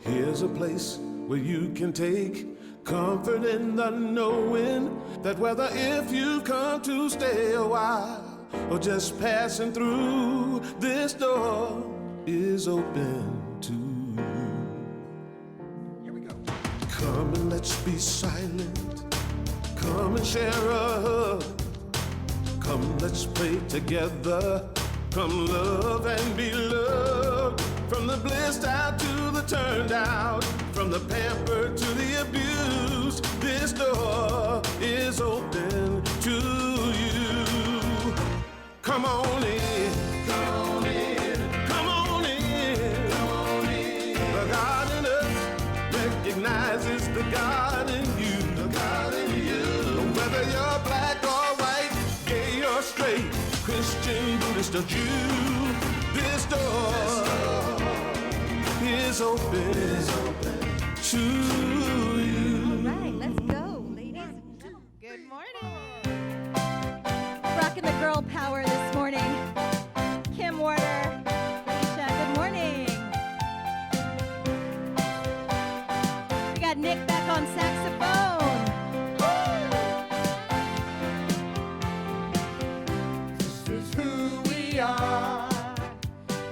Here's a place where you can take comfort in the knowing that whether if you've come to stay a while or just passing through, this door is open to you. Here we go. Come and let's be silent. Come and share a hug. Come, let's pray together. Come love and be loved. From the blissed out to the turned out, from the pampered to the abused, this door is open to you. Come on in, come on in, come on in, come on in. The God in us recognizes the God in you, the God in you. Whether you're black or white, gay or straight, Christian, Buddhist or Jew, this door is open to you. All right, let's go, ladies. Good morning. Rocking the girl power this morning. Kim Warder, Alicia, good morning. We got Nick back on saxophone. This is who we are.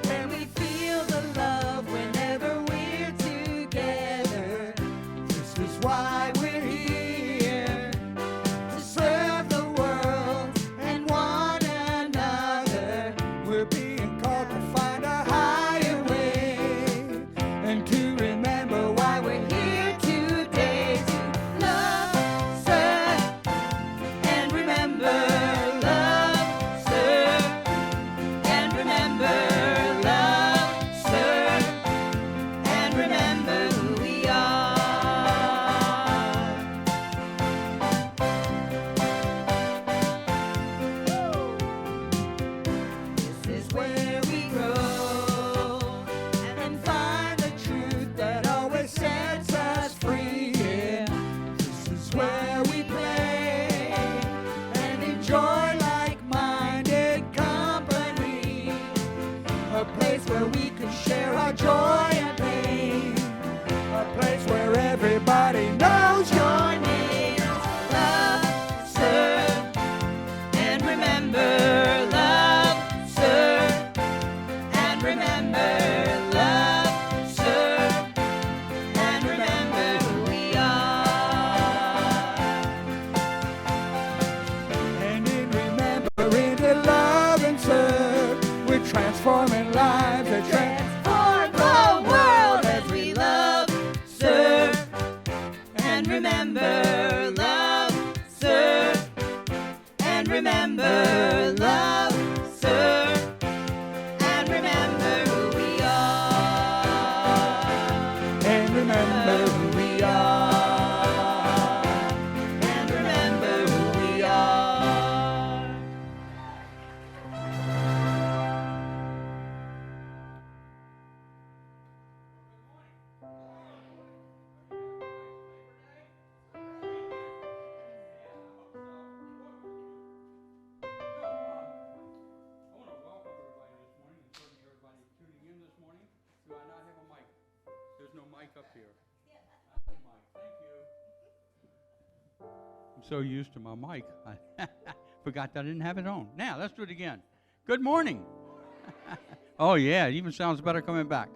And we feel the love whenever we're together. This is why we're here. To serve the world and one another. We're being called to find a higher way. And to remember why we're here today. To love, serve, and remember. Love, serve, and remember. Love, serve, and remember who we are. This is where we grow and find the truth that always sets us free. Yeah. This is where we play and enjoy like-minded company. A place where we can share our joy and pain. A place where everybody knows your name. Love, serve, and remember. Love, serve, and remember. Love, serve, and remember who we are. And in remembering to love and serve, we're transforming lives that transform the world as we love, serve, and remember. Love, serve, and remember. Love, serve, and remember who we are. And remember who we are. And remember who we are. I want to welcome everybody this morning, and certainly everybody tuning in this morning. Do I not have a mic? There's no mic up here. Mic. Thank you. I'm so used to my mic, I forgot that I didn't have it on. Now, let's do it again. Good morning. Oh, yeah, it even sounds better coming back.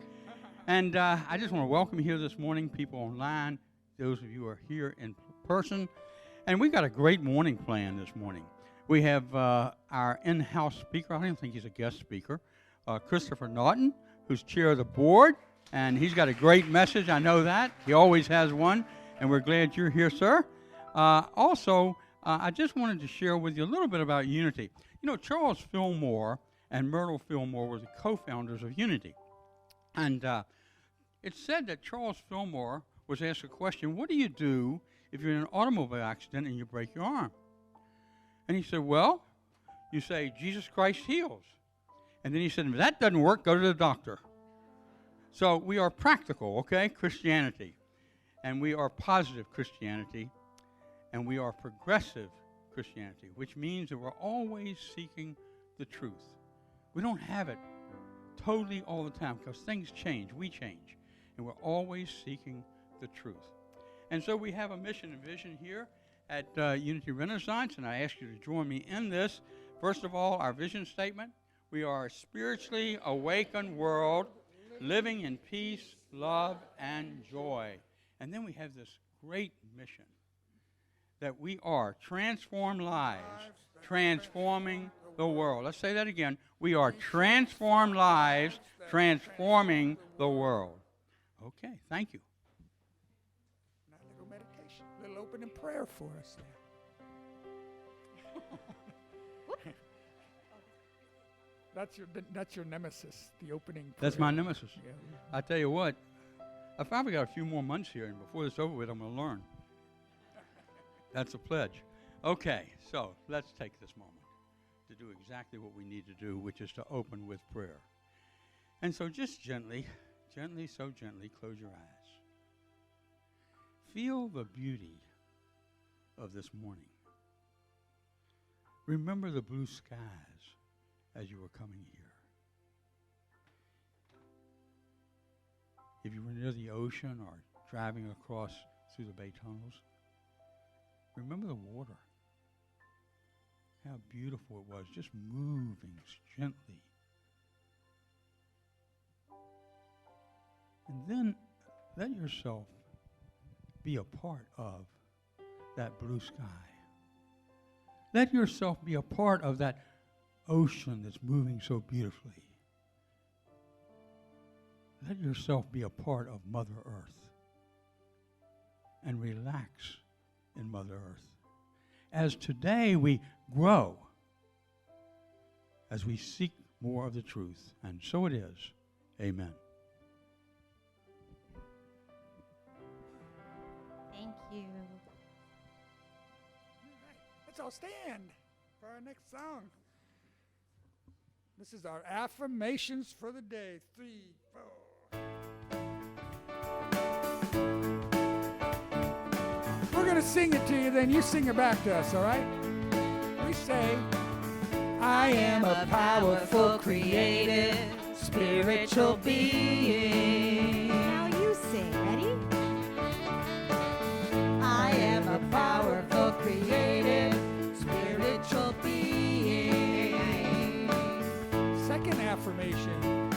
And I just want to welcome you here this morning, people online, those of you who are here in person. And we've got a great morning plan this morning. We have our in-house speaker. I don't think he's a guest speaker, Christopher Naughton, who's chair of the board, and he's got a great message. I know that. He always has one, and we're glad you're here, sir. Also, I just wanted to share with you a little bit about Unity. You know, Charles Fillmore and Myrtle Fillmore were the co-founders of Unity. And it's said that Charles Fillmore was asked a question, what do you do if you're in an automobile accident and you break your arm? And he said, well, you say, Jesus Christ heals. And then he said, if that doesn't work, go to the doctor. So we are practical, okay, Christianity. And we are positive Christianity. And we are progressive Christianity, which means that we're always seeking the truth. We don't have it totally all the time because things change. We change. and we're always seeking the truth. And so we have a mission and vision here at Unity Renaissance, and I ask you to join me in this. First of all, our vision statement. We are a spiritually awakened world living in peace, love, and joy. And then we have this great mission that we are transformed lives, transforming the world. Let's say that again. We are transformed lives, transforming the world. Okay, thank you. Now a little meditation, a little opening prayer for us there. That's your nemesis, the opening prayer. That's my nemesis. Yeah. I tell you what, I've probably got a few more months here, and before this is over with, I'm going to learn. That's a pledge. Okay, so let's take this moment to do exactly what we need to do, which is to open with prayer. And so just gently, so gently, close your eyes. Feel the beauty of this morning. Remember the blue skies as you were coming here. If you were near the ocean or driving across through the bay tunnels, remember the water. How beautiful it was, just moving gently. And then let yourself be a part of that blue sky. Let yourself be a part of that ocean that's moving so beautifully. Let yourself be a part of Mother Earth and relax in Mother Earth. As today we grow, as we seek more of the truth, and so it is. Amen. Thank you. Let's all stand for our next song. This is our affirmations for the day. 3, 4. We're going to sing it to you, then you sing it back to us, all right? We say, I am a powerful, creative, spiritual being. Now you sing. Ready? I am a powerful, creative, spiritual being. Second affirmation.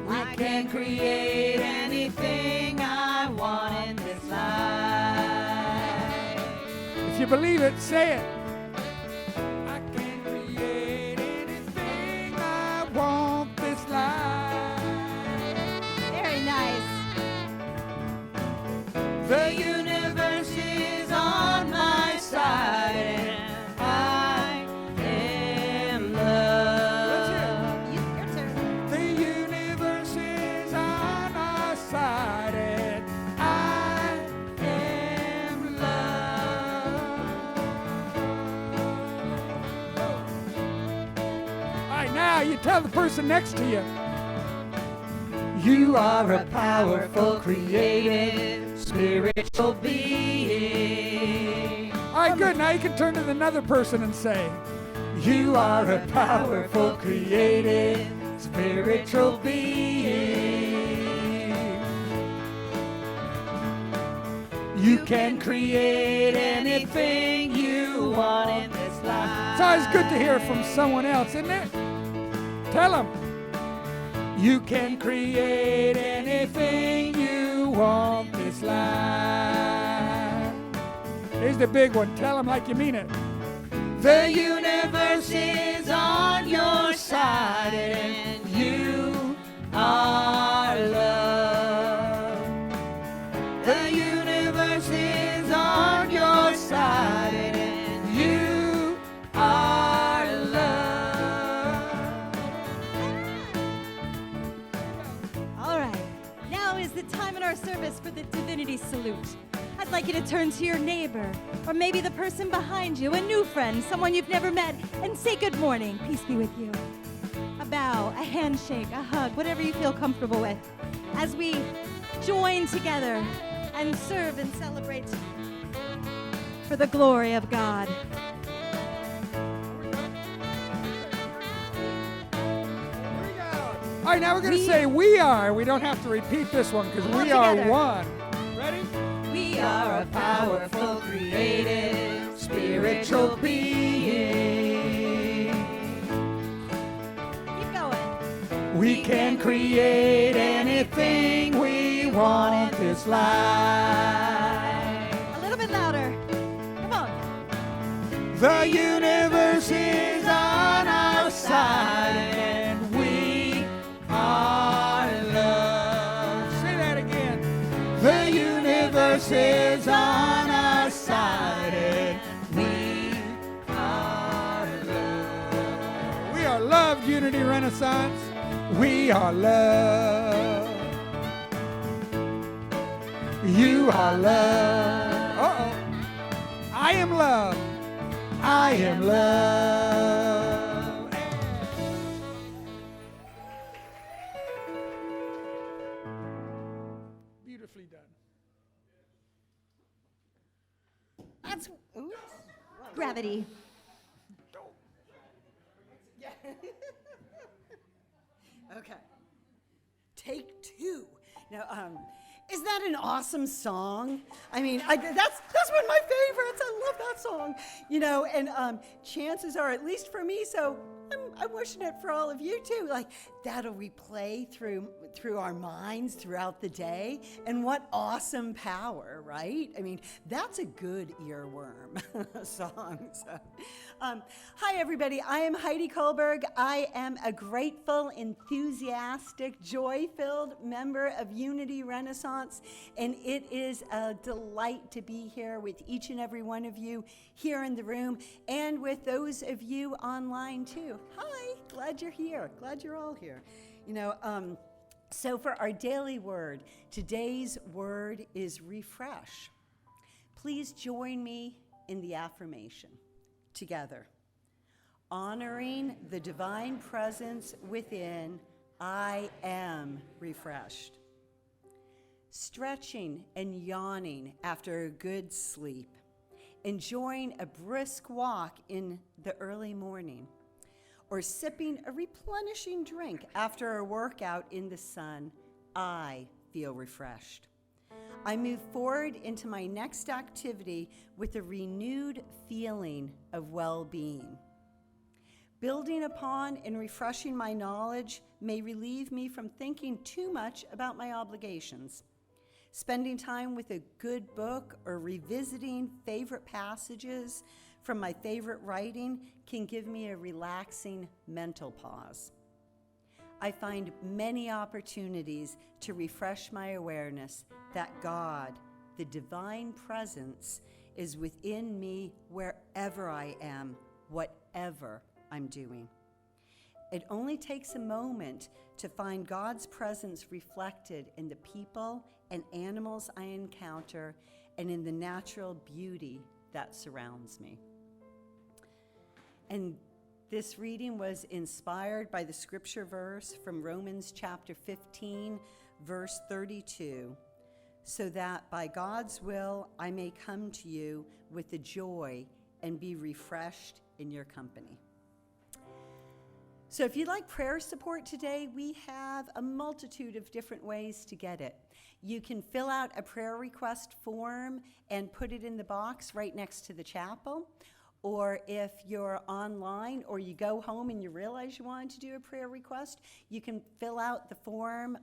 I can create anything I want in this life. If you believe it, say it. I can create anything I want this life. Very nice. The universe is on my side, and I am love. Your turn. The universe is on our side, and I am love. All right, now you tell the person next to you. You are a powerful, creative, spiritual being. All right, good. Now you can turn to another person and say, you are a powerful, creative, spiritual being. You can create anything you want in this life. It's always good to hear from someone else, isn't it? Tell them. You can create anything you want this life. Here's the big one. Tell them like you mean it. The universe is on your side, and you are love. The universe is on your side, and you are love. All right. Now is the time in our service for the divinity salute. I'd like you to turn to your neighbor, or maybe the person behind you, a new friend, someone you've never met, and say good morning. Peace be with you. A bow, a handshake, a hug, whatever you feel comfortable with, as we join together and serve and celebrate for the glory of God. All right, now we're going to say we are. We don't have to repeat this one because we are together. one. Ready? We are a powerful, creative, spiritual being. Keep going. We can create anything we want in this life. A little bit louder. Come on. The universe is on our side and we are love. Say that again. The universe is on our side and we are love. We are love, Unity Renaissance. We are love. You are love. Uh-oh. I am love. I am love. Beautifully done. That's oops. Gravity. Okay. Take two. Now, is that an awesome song? I mean, that's one of my favorites. I love that song. You know, and chances are, at least for me, so I'm wishing it for all of you too. Like that'll replay through our minds throughout the day. And what awesome power, right? I mean, that's a good earworm song. So, hi everybody. I am Heidi Kohlberg. I am a grateful, enthusiastic, joy-filled member of Unity Renaissance, and it is a delight to be here with each and every one of you here in the room, and with those of you online too. Hi, glad you're here. Glad you're all here. You know, so for our daily word, today's word is refresh. Please join me in the affirmation together. Honoring the divine presence within, I am refreshed. Stretching and yawning after a good sleep. Enjoying a brisk walk in the early morning, or sipping a replenishing drink after a workout in the sun, I feel refreshed. I move forward into my next activity with a renewed feeling of well-being. Building upon and refreshing my knowledge may relieve me from thinking too much about my obligations. Spending time with a good book or revisiting favorite passages from my favorite writing can give me a relaxing mental pause. I find many opportunities to refresh my awareness that God, the divine presence, is within me wherever I am, whatever I'm doing. It only takes a moment to find God's presence reflected in the people and animals I encounter and in the natural beauty that surrounds me. And this reading was inspired by the scripture verse from Romans chapter 15, verse 32, so that by God's will I may come to you with the joy and be refreshed in your company. So if you'd like prayer support today, we have a multitude of different ways to get it. You can fill out a prayer request form and put it in the box right next to the chapel. Or if you're online or you go home and you realize you wanted to do a prayer request, you can fill out the form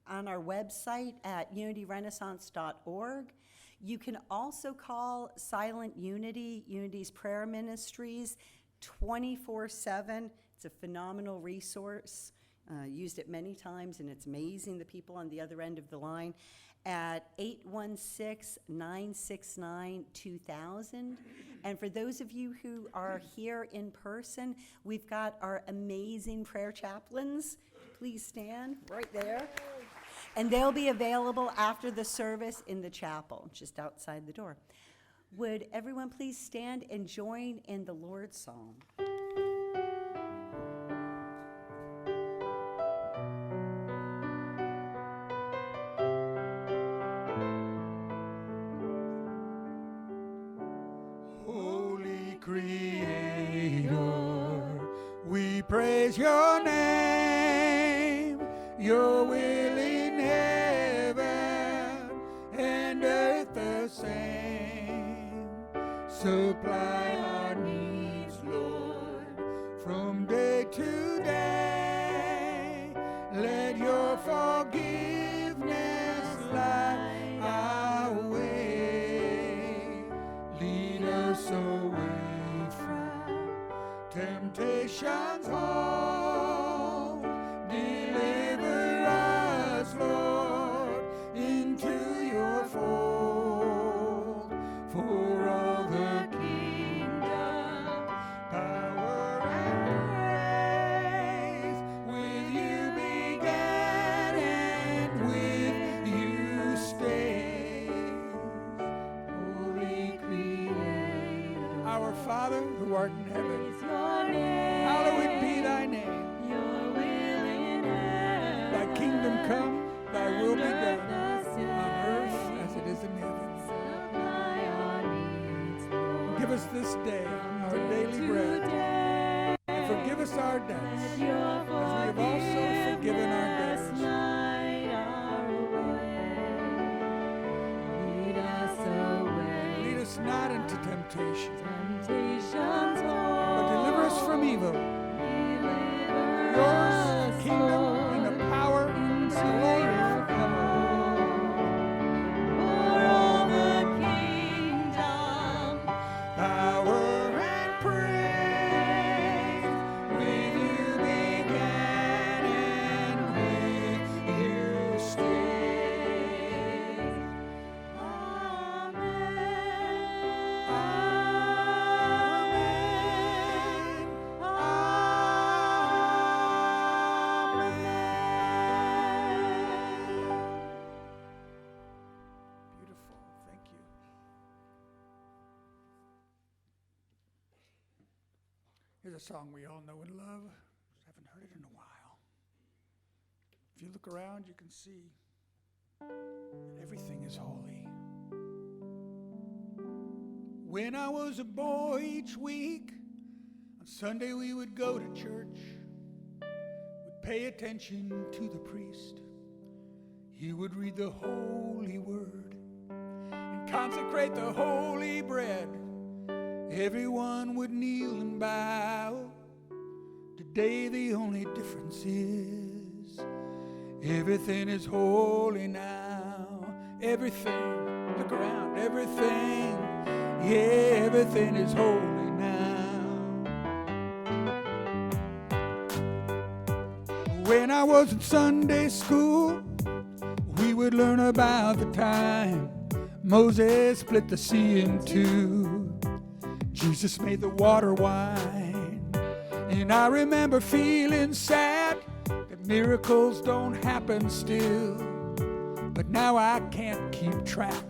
on our website at unityrenaissance.org. You can also call Silent Unity, Unity's prayer ministries, 24/7. It's a phenomenal resource. Used it many times, and it's amazing the people on the other end of the line at 816-969-2000. And for those of you who are here in person, we've got our amazing prayer chaplains. Please stand right there. And they'll be available after the service in the chapel, just outside the door. Would everyone please stand and join in the Lord's Song? Creator, we praise your name. Supply our needs, Lord, from day to day. Let your forgiveness light our way. Lead us away from temptation's hold. Deliver us, Lord, into your fold. For all the kingdom, power, and praise, with you began and with you stays. Holy Creator, our Father who art in heaven, hallowed be thy name. Your will in heaven. Thy kingdom come, thy will be done, on earth as it is in heaven. Supply our needs, Lord. Give us this day our daily bread, and forgive us our debts, as we have also forgiven our debtors. Light our way. Lead us away. Lead us not into temptation, Temptation's but deliver us from evil. Deliver Yours us, is the kingdom and the power and the glory forever. for all the kingdom. Power and praise, with you began and with you stays. Amen. Amen. Amen. Beautiful. Thank you. Here's a song we all know and love. Just haven't heard it in a while. If you look around, you can see that everything is holy. When I was a boy, each week, on Sunday we would go to church. We'd pay attention to the priest. He would read the holy word and consecrate the holy bread. Everyone would kneel and bow. Today the only difference is everything is holy now. Everything, look around, everything, yeah, everything is holy now. When I was in Sunday school, we would learn about the time Moses split the sea in two. Jesus made the water wine. And I remember feeling sad that miracles don't happen still. But now I can't keep track,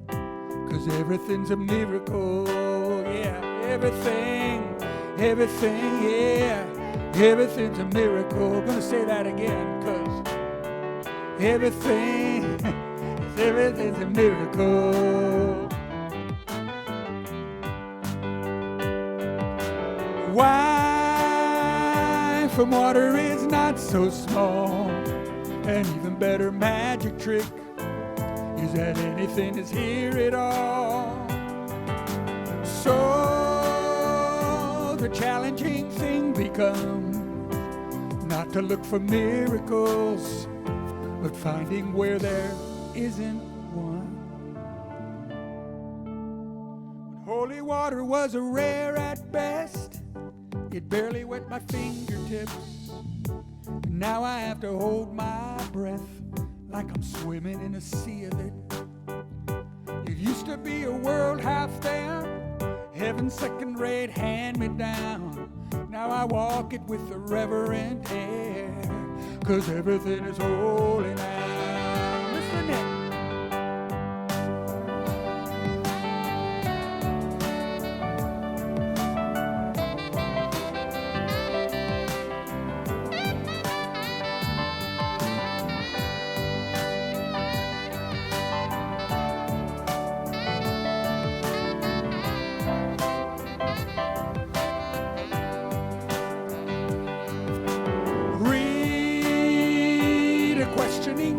'cause everything's a miracle. Yeah, everything, yeah, everything's a miracle. I'm gonna say that again, 'cause everything's a miracle. Wine from water is not so small. An even better magic trick is that anything is here at all. So the challenging thing becomes not to look for miracles, but finding where there isn't one. When holy water was rare at best, it barely wet my fingertips. And now I have to hold my breath like I'm swimming in a sea of it. It used to be a world half there, heaven's second-rate hand-me-down. Now I walk it with the reverent air, 'cause everything is holy now. Listen to it.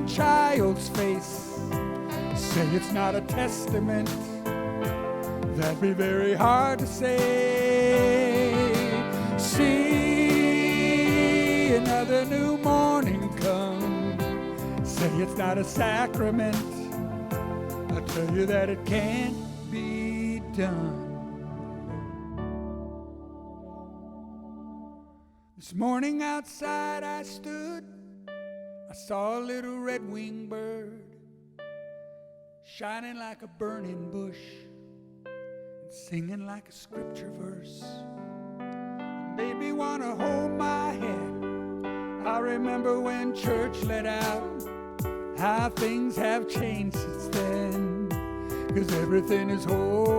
Child's face, say it's not a testament, That'd be very hard to say. See another new morning come. Say it's not a sacrament. I'll tell you that it can't be done. This morning outside I stood. I saw a little red-winged bird shining like a burning bush and singing like a scripture verse. It made me want to hold my head. I remember when church let out, how things have changed since then, 'cause everything is holy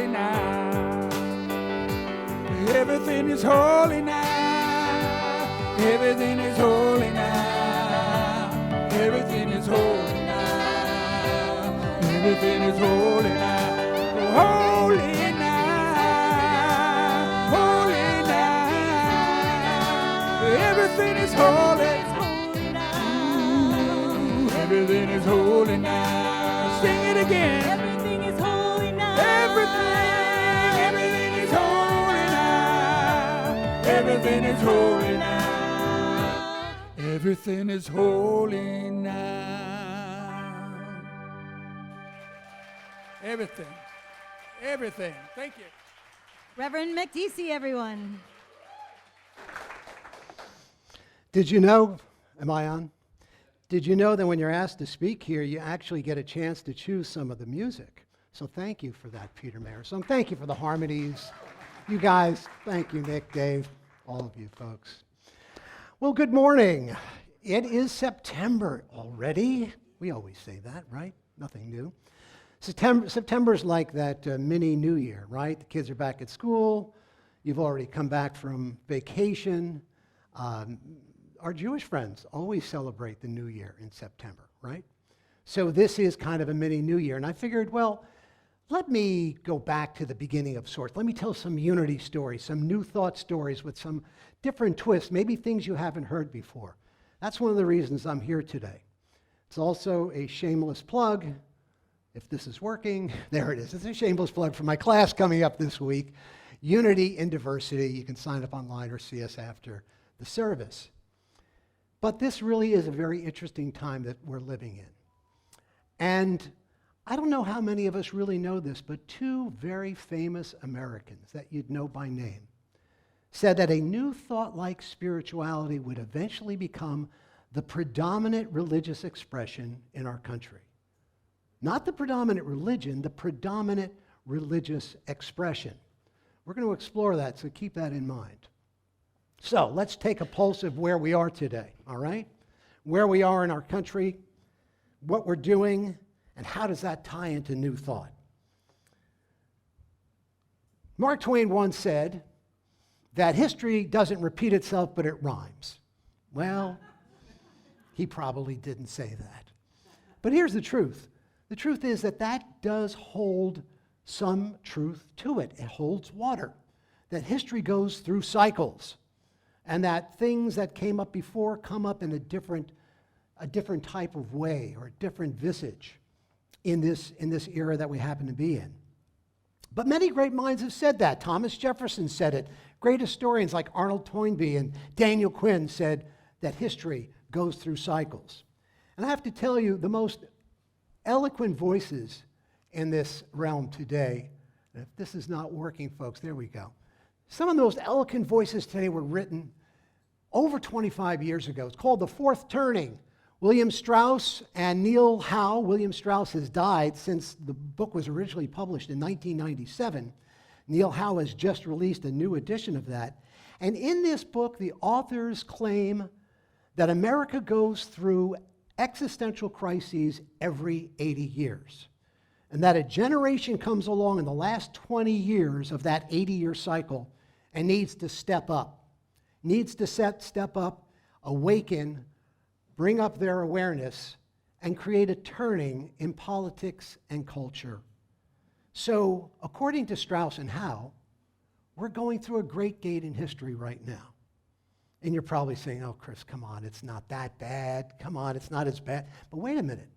now. Everything is holy now. Everything is holy now. Everything is holy now. Everything is holy now. Holy now. Holy now. Everything is holy. Everything is holy now. Sing it again. Everything is holy now. Everything is holy now. Everything is holy now. Everything is holy now. Everything. Everything. Thank you. Reverend McDeesey, everyone. Did you know, am I on? Did you know that when you're asked to speak here, you actually get a chance to choose some of the music? So thank you for that, Peter Mayer. So thank you for the harmonies. You guys, thank you, Nick, Dave, all of you folks. Well, good morning. It is September already. We always say that, right? Nothing new. September's like that mini New Year, right? The kids are back at school. You've already come back from vacation. Our Jewish friends always celebrate the New Year in September, right? So this is kind of a mini New Year. And I figured, well, let me go back to the beginning of sorts. Let me tell some unity stories, some new thought stories with some different twists, maybe things you haven't heard before. That's one of the reasons I'm here today. It's also a shameless plug. If this is working, there it is. It's a shameless plug for my class coming up this week, Unity in Diversity. You can sign up online or see us after the service. But this really is a very interesting time that we're living in. And I don't know how many of us really know this, but two very famous Americans that you'd know by name said that a new thought-like spirituality would eventually become the predominant religious expression in our country. Not the predominant religion, the predominant religious expression. We're going to explore that, so keep that in mind. So let's take a pulse of where we are today, all right? Where we are in our country, what we're doing, and how does that tie into new thought? Mark Twain once said that history doesn't repeat itself, but it rhymes. Well, he probably didn't say that. But here's the truth. The truth is that that does hold some truth to it. It holds water. That history goes through cycles. And that things that came up before come up in a different type of way or a different visage in this era that we happen to be in. But many great minds have said that. Thomas Jefferson said it. Great historians like Arnold Toynbee and Daniel Quinn said that history goes through cycles. And I have to tell you, the most eloquent voices in this realm today, and if this is not working, folks, there we go. Some of the most eloquent voices today were written over 25 years ago. It's called The Fourth Turning. William Strauss and Neil Howe. William Strauss has died since the book was originally published in 1997. Neil Howe has just released a new edition of that. And in this book, the authors claim that America goes through existential crises every 80 years. And that a generation comes along in the last 20 years of that 80-year cycle and needs to step up, step up, awaken, bring up their awareness, and create a turning in politics and culture. So, according to Strauss and Howe, we're going through a great gate in history right now. And you're probably saying, oh, Chris, come on, it's not that bad. Come on, it's not as bad. But wait a minute.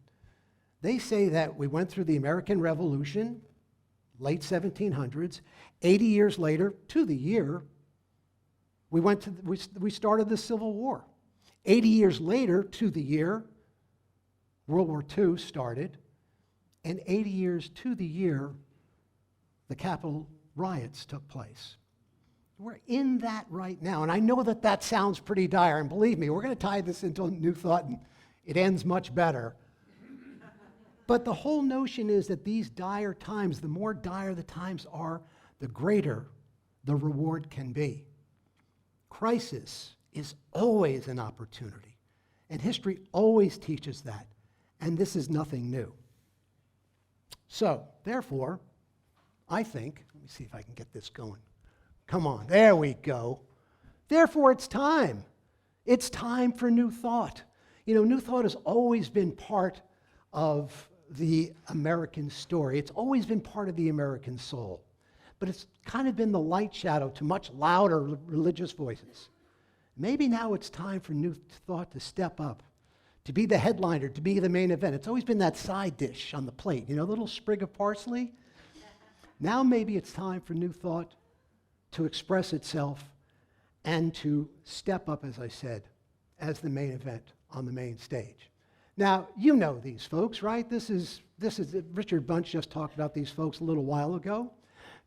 They say that we went through the American Revolution, late 1700s. 80 years later, to the year, we started the Civil War. 80 years later, to the year, World War II started. And 80 years to the year, the Capitol riots took place. We're in that right now. And I know that that sounds pretty dire. And believe me, we're going to tie this into New Thought, and it ends much better. But the whole notion is that these dire times, the more dire the times are, the greater the reward can be. Crisis is always an opportunity. And history always teaches that. And this is nothing new. So, therefore, I think, let me see if I can get this going. Come on, there we go. Therefore, it's time. It's time for New Thought. You know, New Thought has always been part of the American story. It's always been part of the American soul. But it's kind of been the light shadow to much louder religious voices. Maybe now it's time for New Thought to step up, to be the headliner, to be the main event. It's always been that side dish on the plate, you know, a little sprig of parsley. Now maybe it's time for New Thought to express itself and to step up, as I said, as the main event on the main stage. Now, you know these folks, right? This is Richard Bunch just talked about these folks a little while ago.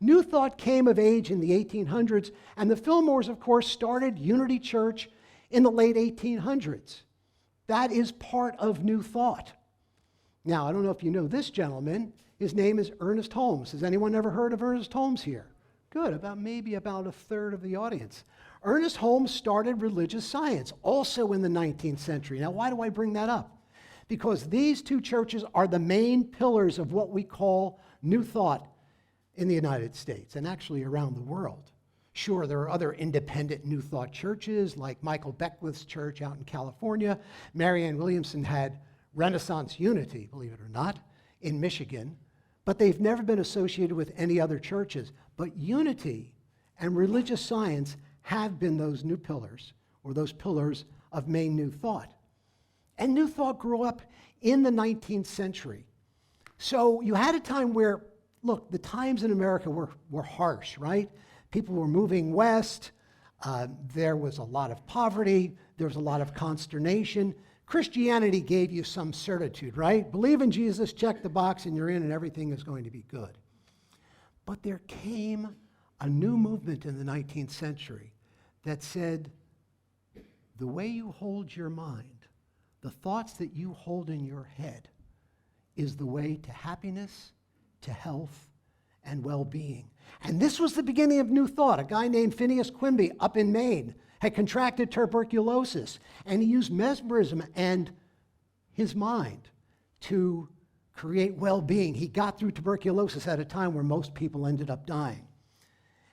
New Thought came of age in the 1800s, and the Fillmores, of course, started Unity Church in the late 1800s. That is part of New Thought. Now, I don't know if you know this gentleman. His name is Ernest Holmes. Has anyone ever heard of Ernest Holmes here? Good, maybe about a third of the audience. Ernest Holmes started religious science, also in the 19th century. Now, why do I bring that up? Because these two churches are the main pillars of what we call New Thought in the United States and actually around the world. Sure, there are other independent New Thought churches like Michael Beckwith's church out in California. Marianne Williamson had Renaissance Unity, believe it or not, in Michigan, but they've never been associated with any other churches. But unity and religious science have been those new pillars, or those pillars of main New Thought. And New Thought grew up in the 19th century. So you had a time where, look, the times in America were harsh, right? People were moving west. There was a lot of poverty. There was a lot of consternation. Christianity gave you some certitude, right? Believe in Jesus, check the box, and you're in, and everything is going to be good. But there came a new movement in the 19th century that said, the way you hold your mind, the thoughts that you hold in your head, is the way to happiness, to health, and well-being. And this was the beginning of New Thought. A guy named Phineas Quimby up in Maine had contracted tuberculosis, and he used mesmerism and his mind to create well-being. He got through tuberculosis at a time where most people ended up dying.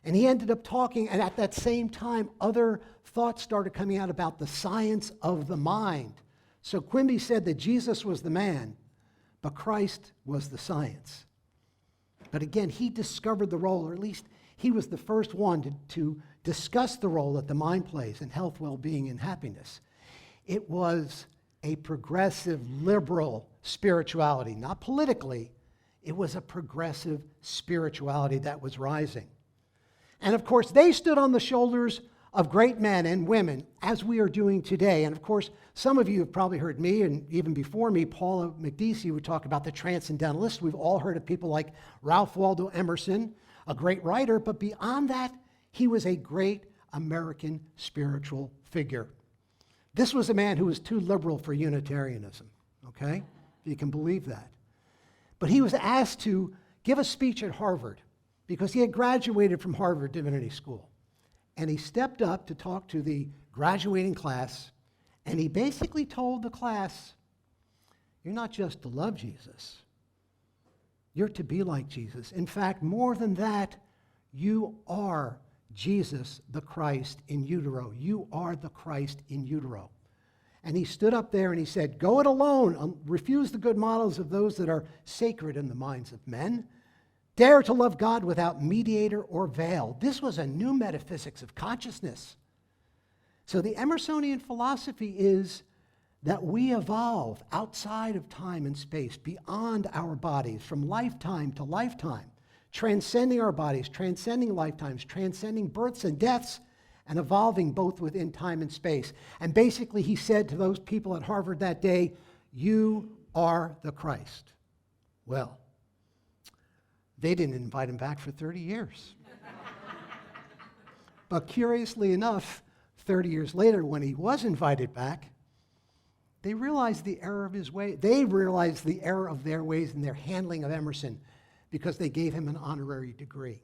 And he ended up talking, and at that same time, other thoughts started coming out about the science of the mind. So Quimby said that Jesus was the man, but Christ was the science. But again, he discovered the role, or at least he was the first one to discuss the role that the mind plays in health, well-being, and happiness. It was a progressive, liberal spirituality, not politically. It was a progressive spirituality that was rising. And of course, they stood on the shoulders of great men and women, as we are doing today. And of course, some of you have probably heard me, and even before me, Paula McDeasy would talk about the transcendentalists. We've all heard of people like Ralph Waldo Emerson, a great writer, but beyond that, he was a great American spiritual figure. This was a man who was too liberal for Unitarianism, okay? If you can believe that. But he was asked to give a speech at Harvard because he had graduated from Harvard Divinity School. And he stepped up to talk to the graduating class, and he basically told the class, you're not just to love Jesus, you're to be like Jesus. In fact, more than that, you are Jesus the Christ in utero. You are the Christ in utero. And he stood up there and he said, go it alone, refuse the good models of those that are sacred in the minds of men. Dare to love God without mediator or veil. This was a new metaphysics of consciousness. So the Emersonian philosophy is that we evolve outside of time and space, beyond our bodies, from lifetime to lifetime, transcending our bodies, transcending lifetimes, transcending births and deaths, and evolving both within time and space. And basically, he said to those people at Harvard that day, "You are the Christ." Well, they didn't invite him back for 30 years. But curiously enough, 30 years later, when he was invited back, they realized the error of his way. They realized the error of their ways in their handling of Emerson because they gave him an honorary degree.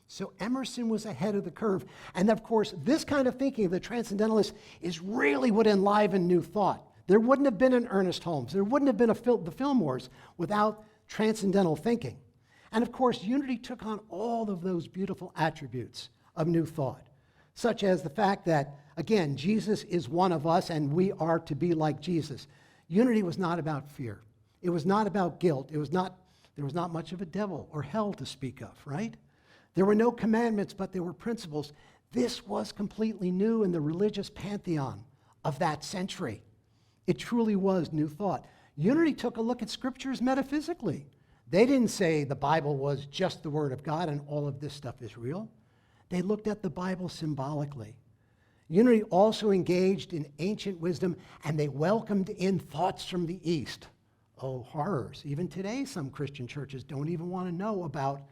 So Emerson was ahead of the curve. And of course, this kind of thinking of the transcendentalists is really what enlivened New Thought. There wouldn't have been an Ernest Holmes. There wouldn't have been the Fillmores without transcendental thinking. And of course, unity took on all of those beautiful attributes of New Thought, such as the fact that, again, Jesus is one of us and we are to be like Jesus. Unity was not about fear. It was not about guilt. There was not much of a devil or hell to speak of, right? There were no commandments, but there were principles. This was completely new in the religious pantheon of that century. It truly was New Thought. Unity took a look at scriptures metaphysically. They didn't say the Bible was just the Word of God and all of this stuff is real. They looked at the Bible symbolically. Unity also engaged in ancient wisdom, and they welcomed in thoughts from the East. Oh, horrors. Even today, some Christian churches don't even want to know about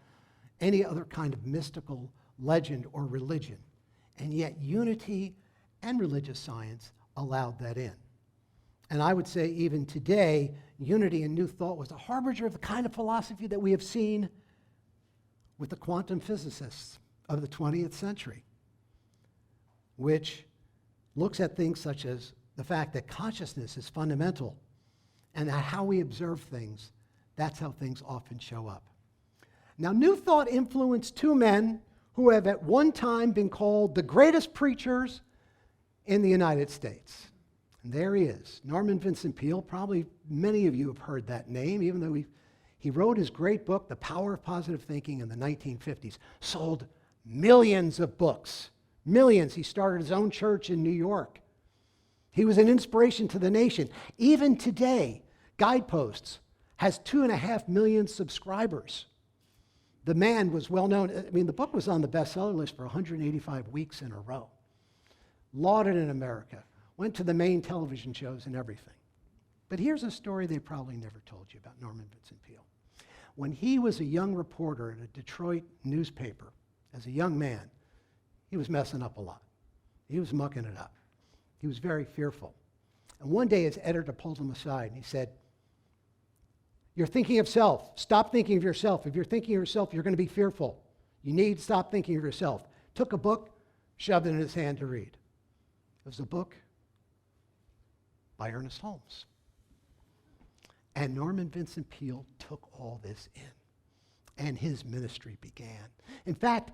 any other kind of mystical legend or religion. And yet, unity and religious science allowed that in. And I would say even today, unity and New Thought was a harbinger of the kind of philosophy that we have seen with the quantum physicists of the 20th century, which looks at things such as the fact that consciousness is fundamental and that how we observe things, that's how things often show up. Now, New Thought influenced two men who have at one time been called the greatest preachers in the United States. And there he is, Norman Vincent Peale. Probably many of you have heard that name, even though he wrote his great book, The Power of Positive Thinking, in the 1950s. Sold millions of books, millions. He started his own church in New York. He was an inspiration to the nation. Even today, Guideposts has 2.5 million subscribers. The man was well known. I mean, the book was on the bestseller list for 185 weeks in a row. Lauded in America. Went to the main television shows and everything. But here's a story they probably never told you about Norman Vincent Peale. When he was a young reporter at a Detroit newspaper, as a young man, he was messing up a lot. He was mucking it up. He was very fearful. And one day his editor pulled him aside and he said, "You're thinking of self. Stop thinking of yourself. If you're thinking of yourself, you're going to be fearful. You need to stop thinking of yourself." Took a book, shoved it in his hand to read. It was a book by Ernest Holmes. And Norman Vincent Peale took all this in, and his ministry began. In fact,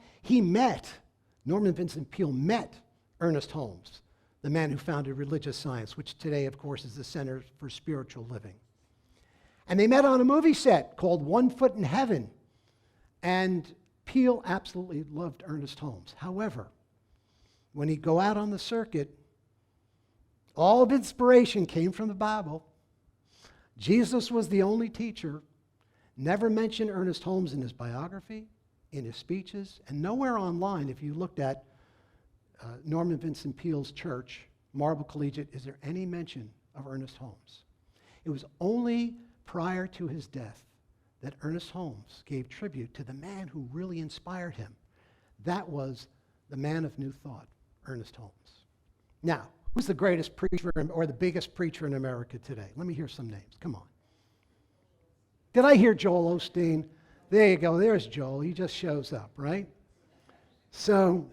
Norman Vincent Peale met Ernest Holmes, the man who founded religious science, which today, of course, is the Center for Spiritual Living. And they met on a movie set called One Foot in Heaven. And Peale absolutely loved Ernest Holmes. However, when he'd go out on the circuit, all of inspiration came from the Bible. Jesus was the only teacher. Never mentioned Ernest Holmes in his biography, in his speeches, and nowhere online, if you looked at Norman Vincent Peale's church, Marble Collegiate, is there any mention of Ernest Holmes? It was only prior to his death that Ernest Holmes gave tribute to the man who really inspired him. That was the man of New Thought, Ernest Holmes. Now, who's the greatest preacher or the biggest preacher in America today? Let me hear some names. Come on. Did I hear Joel Osteen? There you go. There's Joel. He just shows up, right? So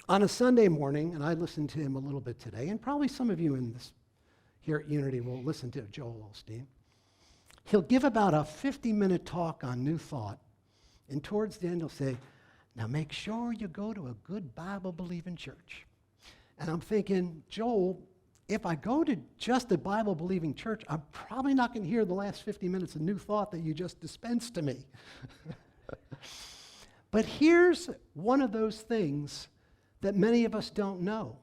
on a Sunday morning, and I listened to him a little bit today, and probably some of you here at Unity will listen to Joel Osteen. He'll give about a 50-minute talk on New Thought, and towards the end he'll say, "Now make sure you go to a good Bible-believing church." And I'm thinking, Joel, if I go to just a Bible-believing church, I'm probably not going to hear the last 50 minutes of New Thought that you just dispensed to me. But here's one of those things that many of us don't know.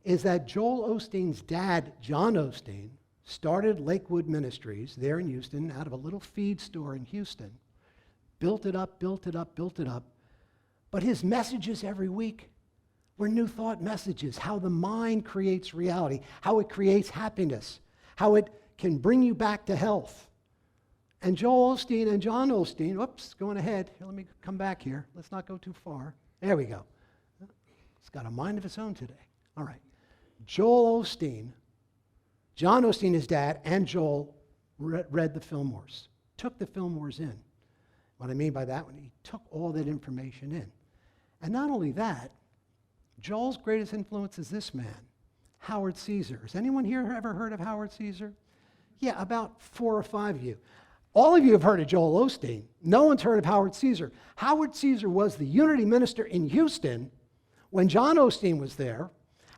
is that Joel Osteen's dad, John Osteen, started Lakewood Ministries there in Houston out of a little feed store in Houston, built it up, built it up, built it up. But his messages every week were New Thought messages, how the mind creates reality, how it creates happiness, how it can bring you back to health. And Joel Osteen and John Osteen, whoops, going ahead. Here, let me come back here. Let's not go too far. There we go. It's got a mind of its own today. All right. Joel Osteen, John Osteen, his dad, and Joel read the Fillmores, took the Fillmores in. What I mean by that, when he took all that information in. And not only that, Joel's greatest influence is this man, Howard Caesar. Has anyone here ever heard of Howard Caesar? Yeah, about 4 or 5 of you. All of you have heard of Joel Osteen. No one's heard of Howard Caesar. Howard Caesar was the unity minister in Houston when John Osteen was there,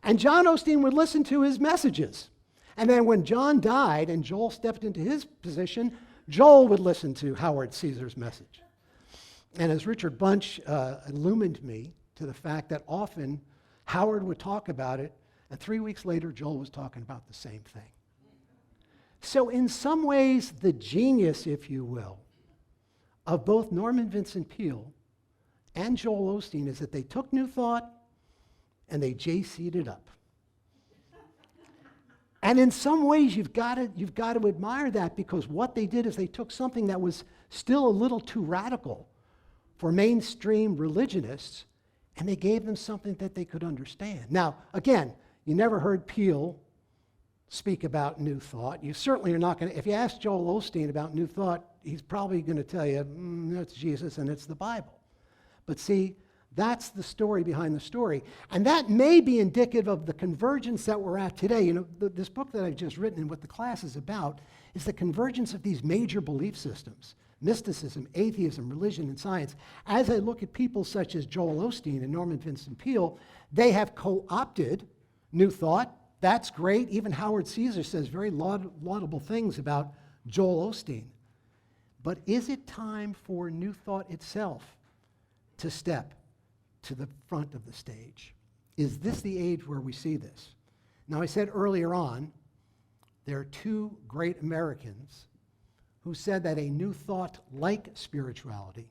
and John Osteen would listen to his messages. And then when John died and Joel stepped into his position, Joel would listen to Howard Caesar's message. And as Richard Bunch illumined me to the fact that often Howard would talk about it, and 3 weeks later, Joel was talking about the same thing. So in some ways, the genius, if you will, of both Norman Vincent Peale and Joel Osteen is that they took New Thought and they JC'd it up. And in some ways, you've got to admire that, because what they did is they took something that was still a little too radical for mainstream religionists, and they gave them something that they could understand. Now, again, you never heard Peale speak about New Thought. You certainly are not going to, if you ask Joel Osteen about New Thought, he's probably going to tell you, it's Jesus and it's the Bible. But see, that's the story behind the story. And that may be indicative of the convergence that we're at today. You know, this book that I've just written and what the class is about is the convergence of these major belief systems: mysticism, atheism, religion, and science. As I look at people such as Joel Osteen and Norman Vincent Peale, they have co-opted New Thought. That's great. Even Howard Caesar says very laudable things about Joel Osteen. But is it time for New Thought itself to step to the front of the stage? Is this the age where we see this? Now, I said earlier on, there are 2 great Americans who said that a New Thought-like spirituality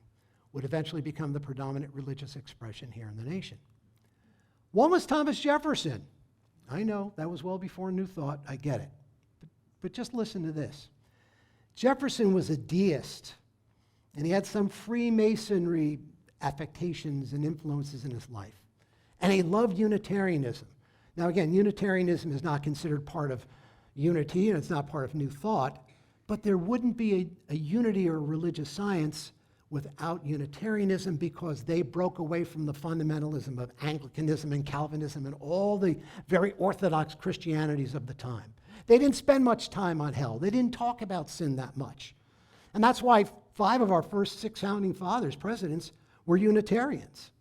would eventually become the predominant religious expression here in the nation. One was Thomas Jefferson. I know, that was well before New Thought, I get it. But just listen to this. Jefferson was a deist, and he had some Freemasonry affectations and influences in his life. And he loved Unitarianism. Now again, Unitarianism is not considered part of unity, and it's not part of New Thought, but there wouldn't be a unity or a religious science without Unitarianism, because they broke away from the fundamentalism of Anglicanism and Calvinism and all the very orthodox Christianities of the time. They didn't spend much time on hell. They didn't talk about sin that much. And that's why 5 of our first 6 founding fathers, presidents, were Unitarians.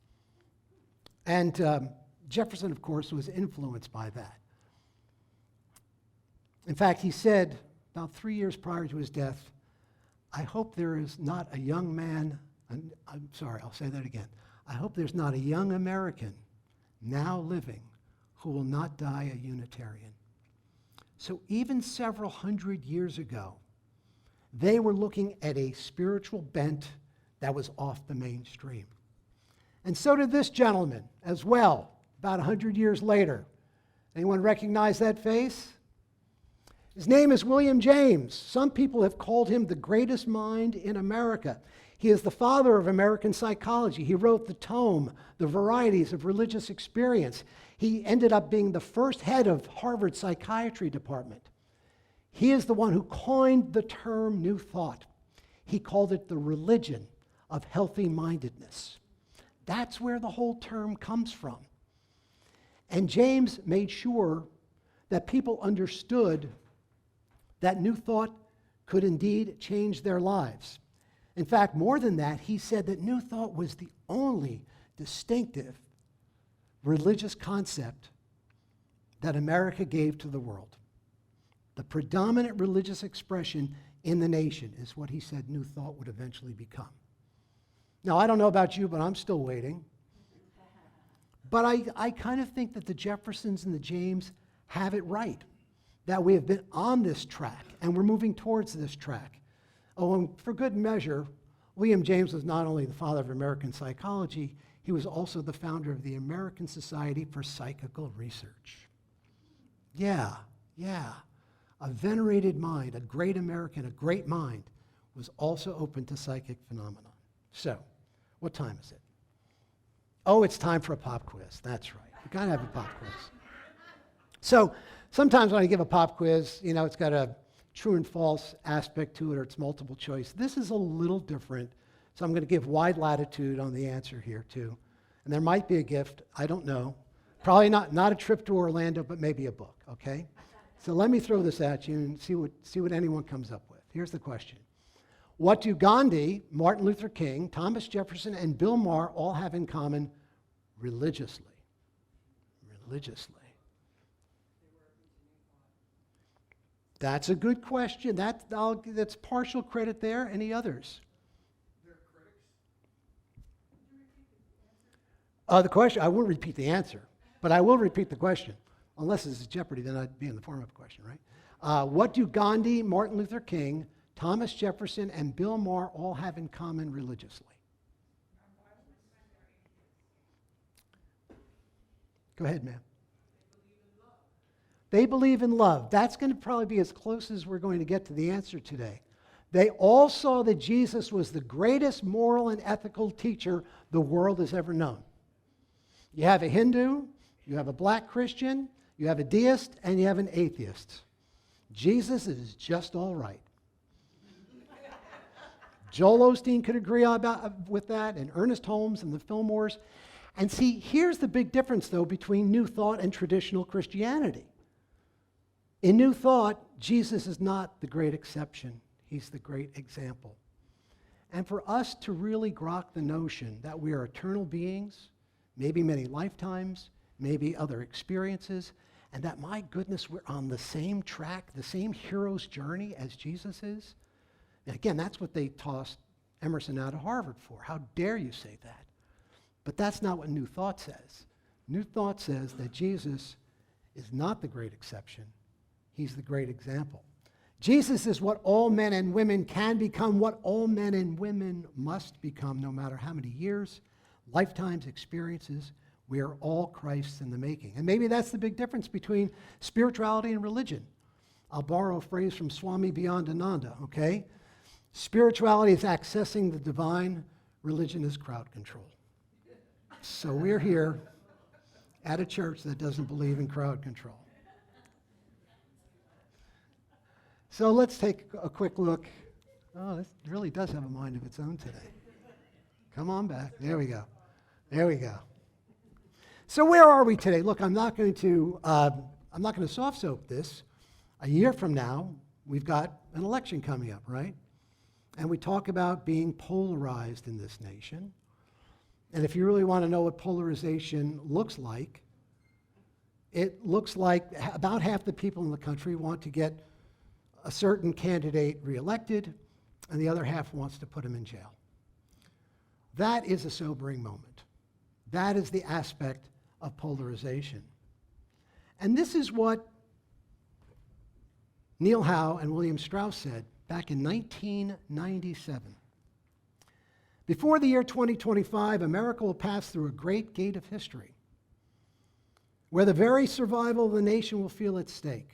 And Jefferson, of course, was influenced by that. In fact, he said about 3 years prior to his death, I hope there is not a young man, I'm sorry, I'll say that again. I hope there's not a young American now living who will not die a Unitarian. So even several hundred years ago, they were looking at a spiritual bent that was off the mainstream. And so did this gentleman as well, about 100 years later. Anyone recognize that face? His name is William James. Some people have called him the greatest mind in America. He is the father of American psychology. He wrote the tome, The Varieties of Religious Experience. He ended up being the first head of Harvard Psychiatry Department. He is the one who coined the term New Thought. He called it the religion of healthy mindedness. That's where the whole term comes from. And James made sure that people understood that New Thought could indeed change their lives. In fact, more than that, he said that New Thought was the only distinctive religious concept that America gave to the world. The predominant religious expression in the nation is what he said New Thought would eventually become. Now, I don't know about you, but I'm still waiting. But I kind of think that the Jeffersons and the James have it right, that we have been on this track, and we're moving towards this track. Oh, and for good measure, William James was not only the father of American psychology, he was also the founder of the American Society for Psychical Research. Yeah. A venerated mind, a great American, a great mind, was also open to psychic phenomena. So, what time is it? Oh, it's time for a pop quiz. That's right. We've got to have a pop quiz. So, sometimes when I give a pop quiz, it's got a true and false aspect to it, or it's multiple choice. This is a little different, so I'm going to give wide latitude on the answer here, too. And there might be a gift. I don't know. Probably not a trip to Orlando, but maybe a book, okay? So let me throw this at you and see what anyone comes up with. Here's the question. What do Gandhi, Martin Luther King, Thomas Jefferson, and Bill Maher all have in common religiously? Religiously. That's a good question. That's partial credit there. Any others? They're critics. The question, I won't repeat the answer, but I will repeat the question. Unless this is Jeopardy, then I'd be in the form of a question, right? What do Gandhi, Martin Luther King, Thomas Jefferson, and Bill Maher all have in common religiously? Go ahead, ma'am. They believe in love. That's going to probably be as close as we're going to get to the answer today. They all saw that Jesus was the greatest moral and ethical teacher the world has ever known. You have a Hindu, you have a black Christian, you have a deist, and you have an atheist. Jesus is just all right. Joel Osteen could agree with that, and Ernest Holmes and the Fillmores. And see, here's the big difference, though, between New Thought and traditional Christianity. In New Thought, Jesus is not the great exception. He's the great example. And for us to really grok the notion that we are eternal beings, maybe many lifetimes, maybe other experiences, and that, my goodness, we're on the same track, the same hero's journey as Jesus is. And again, that's what they tossed Emerson out of Harvard for. How dare you say that? But that's not what New Thought says. New Thought says that Jesus is not the great exception. He's the great example. Jesus is what all men and women can become, what all men and women must become, no matter how many years, lifetimes, experiences. We are all Christ's in the making. And maybe that's the big difference between spirituality and religion. I'll borrow a phrase from Swami Beyondananda, okay? Spirituality is accessing the divine. Religion is crowd control. So we're here at a church that doesn't believe in crowd control. So let's take a quick look. Oh, this really does have a mind of its own today. Come on back. There we go. There we go. So where are we today? Look, I'm not going to soft soap this. A year from now, we've got an election coming up, right? And we talk about being polarized in this nation. And if you really want to know what polarization looks like, it looks like about half the people in the country want to get a certain candidate reelected, and the other half wants to put him in jail. That is a sobering moment. That is the aspect of polarization. And this is what Neil Howe and William Strauss said back in 1997. Before the year 2025, America will pass through a great gate of history, where the very survival of the nation will feel at stake.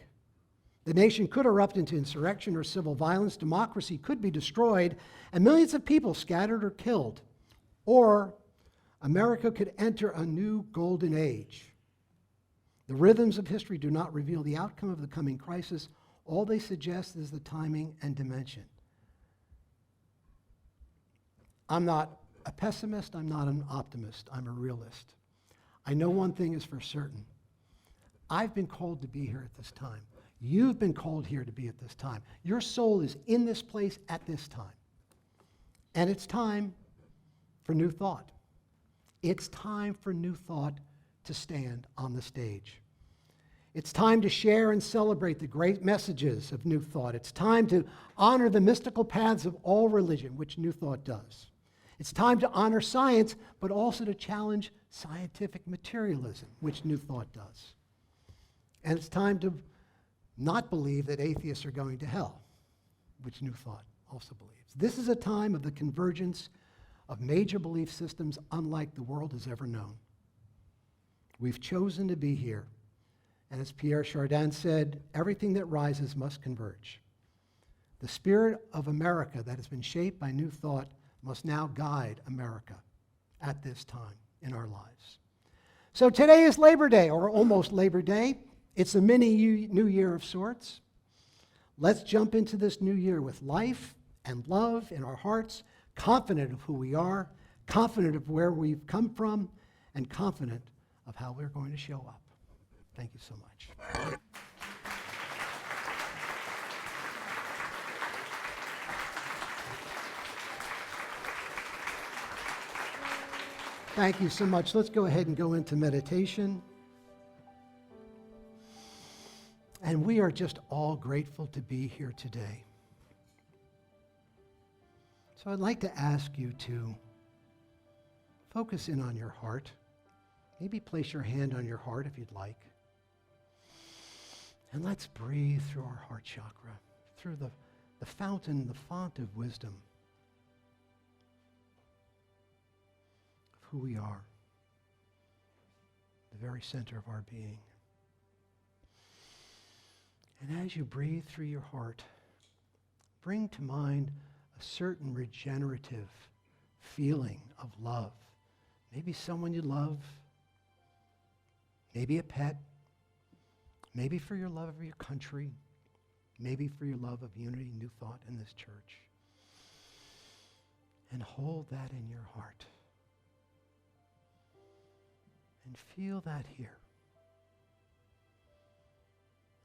The nation could erupt into insurrection or civil violence, democracy could be destroyed, and millions of people scattered or killed. Or America could enter a new golden age. The rhythms of history do not reveal the outcome of the coming crisis. All they suggest is the timing and dimension. I'm not a pessimist, I'm not an optimist, I'm a realist. I know one thing is for certain. I've been called to be here at this time. You've been called here to be at this time. Your soul is in this place at this time. And it's time for new thought. It's time for new thought to stand on the stage. It's time to share and celebrate the great messages of New Thought. It's time to honor the mystical paths of all religion, which New Thought does. It's time to honor science, but also to challenge scientific materialism, which New Thought does. And it's time to not believe that atheists are going to hell, which New Thought also believes. This is a time of the convergence of major belief systems unlike the world has ever known. We've chosen to be here. And as Pierre Chardin said, everything that rises must converge. The spirit of America that has been shaped by New Thought must now guide America at this time in our lives. So today is Labor Day, or almost Labor Day. It's a mini new year of sorts. Let's jump into this new year with life and love in our hearts, confident of who we are, confident of where we've come from, and confident of how we're going to show up. Thank you so much. Thank you so much. Let's go ahead and go into meditation. And we are just all grateful to be here today. So I'd like to ask you to focus in on your heart. Maybe place your hand on your heart if you'd like. And let's breathe through our heart chakra, through the fountain, the font of wisdom of who we are, the very center of our being. And as you breathe through your heart, bring to mind a certain regenerative feeling of love. Maybe someone you love, maybe a pet, maybe for your love of your country, maybe for your love of unity, New Thought in this church. And hold that in your heart. And feel that here.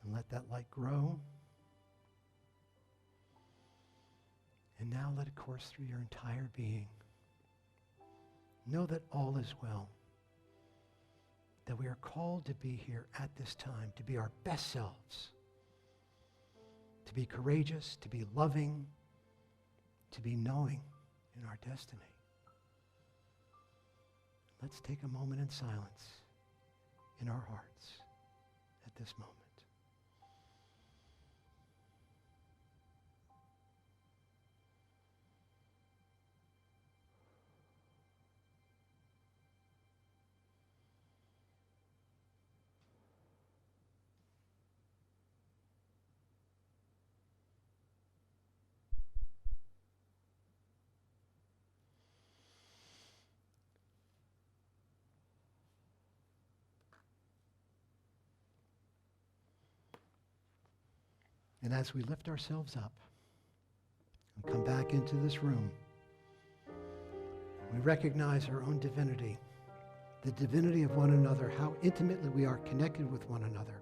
And let that light grow. And now let it course through your entire being. Know that all is well. That we are called to be here at this time, to be our best selves, to be courageous, to be loving, to be knowing in our destiny. Let's take a moment in silence in our hearts at this moment. And as we lift ourselves up and come back into this room, we recognize our own divinity, the divinity of one another, how intimately we are connected with one another,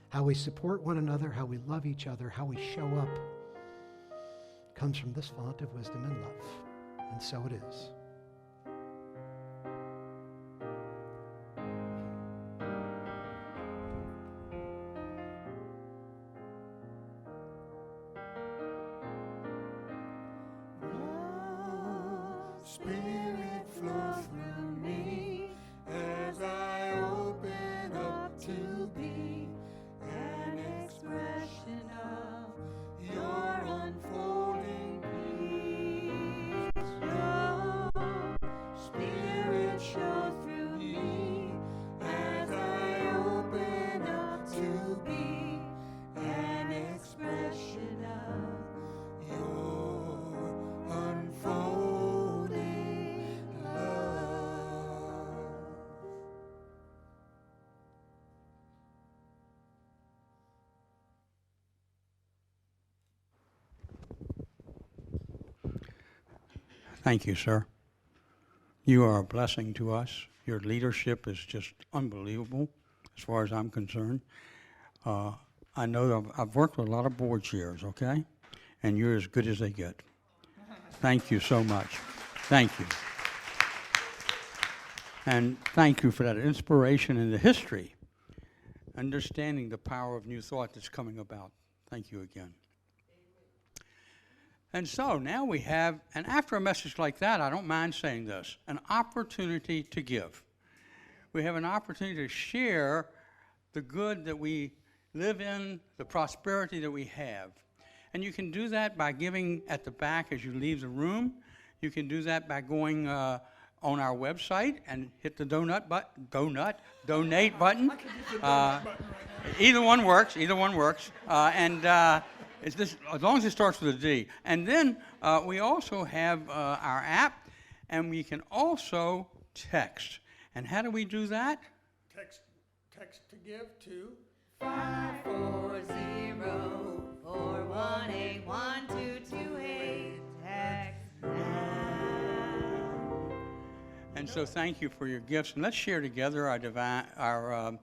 how we support one another, how we love each other, how we show up, comes from this font of wisdom and love. And so it is. Spirit flow through me as I open up to be an expression of your unfolding peace. Your spirit show through me as I open up to be an expression of your unfolding. Thank you, sir. You are a blessing to us. Your leadership is just unbelievable as far as I'm concerned. I know that I've worked with a lot of board chairs, okay? And you're as good as they get. Thank you so much. Thank you. And thank you for that inspiration in the history, understanding the power of New Thought that's coming about. Thank you again. And so now we have, and after a message like that, I don't mind saying this, an opportunity to give. We have an opportunity to share the good that we live in, the prosperity that we have. And you can do that by giving at the back as you leave the room. You can do that by going on our website and hit the donate button. Either one works, it's this, as long as it starts with a D. And then we also have our app, and we can also text. And how do we do that? Text to give to 540-418-1228. Text now. And so thank you for your gifts. And let's share together our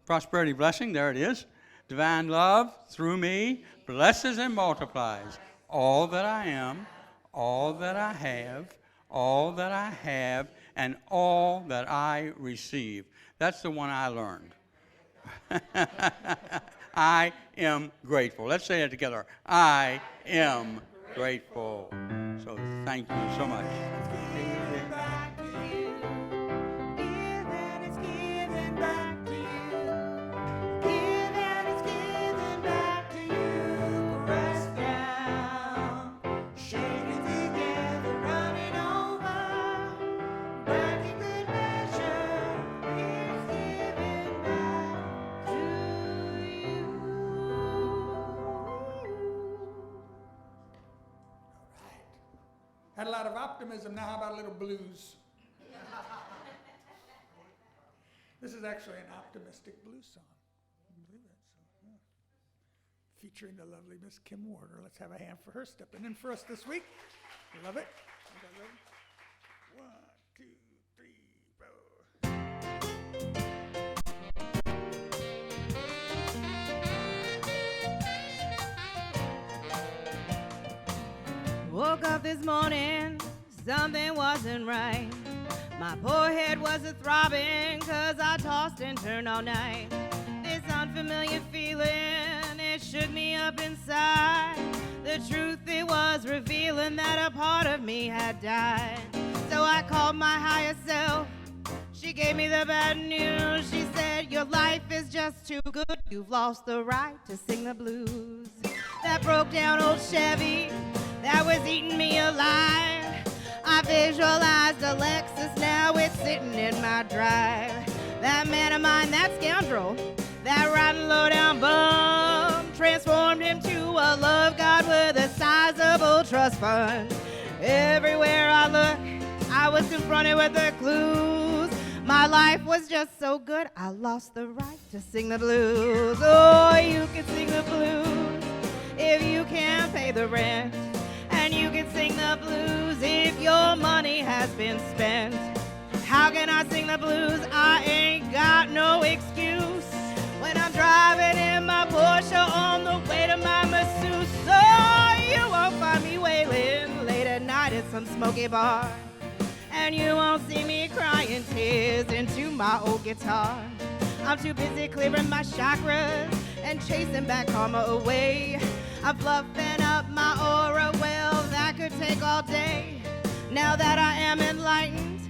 prosperity blessing. There it is. Divine love through me blesses and multiplies all that I am, all that I have, all that I have, and all that I receive. That's the one I learned. I am grateful. Let's say it together. I am grateful. So thank you so much. Had a lot of optimism. Now how about a little blues? This is actually an optimistic blues song. Can you believe it? So, yeah. Featuring the lovely Miss Kim Warner. Let's have a hand for her stepping in for us this week. Love it. Okay, ready? 1, 2, 3, 4. Woke up this morning, something wasn't right. My poor head was a-throbbing, 'cause I tossed and turned all night. This unfamiliar feeling, it shook me up inside. The truth, it was revealing that a part of me had died. So I called my higher self. She gave me the bad news. She said, your life is just too good. You've lost the right to sing the blues. That broke down old Chevy that was eating me alive. I visualized a Lexus, now it's sitting in my drive. That man of mine, that scoundrel, that rotten low-down bum, transformed into a love god with a sizable trust fund. Everywhere I look, I was confronted with the clues. My life was just so good, I lost the right to sing the blues. Oh, you can sing the blues if you can't pay the rent. And you can sing the blues if your money has been spent. How can I sing the blues? I ain't got no excuse. When I'm driving in my Porsche on the way to my masseuse. So you won't find me wailing late at night at some smoky bar. And you won't see me crying tears into my old guitar. I'm too busy clearing my chakras and chasing back karma away. I'm fluffing up my aura, well, that could take all day. Now that I am enlightened,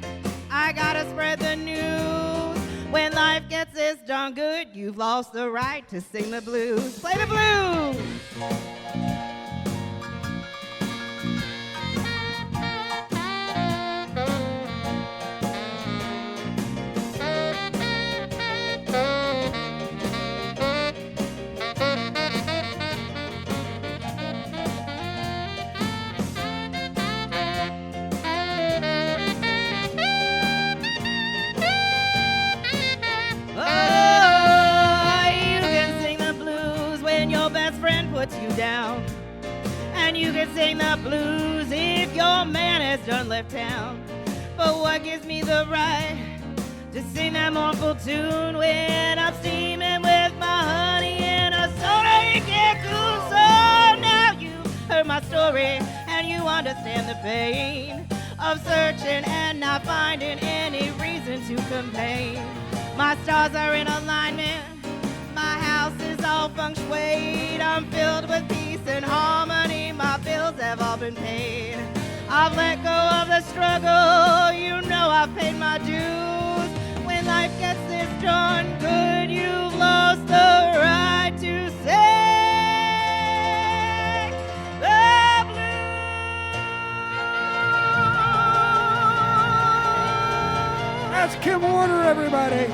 I gotta spread the news. When life gets this darn good, you've lost the right to sing the blues. Play the blues! Puts you down. And you can sing the blues if your man has done left town. But what gives me the right to sing that mournful tune when I'm steaming with my honey in a soda you can't cool? So now you've heard my story and you understand the pain of searching and not finding any reason to complain. My stars are in alignment, my house is all feng shui. I'm filled with peace and harmony. have all been paid. I've let go of the struggle, you know I've paid my dues. When life gets this darn good, you've lost the right to say the blues. That's Kim Warner, everybody.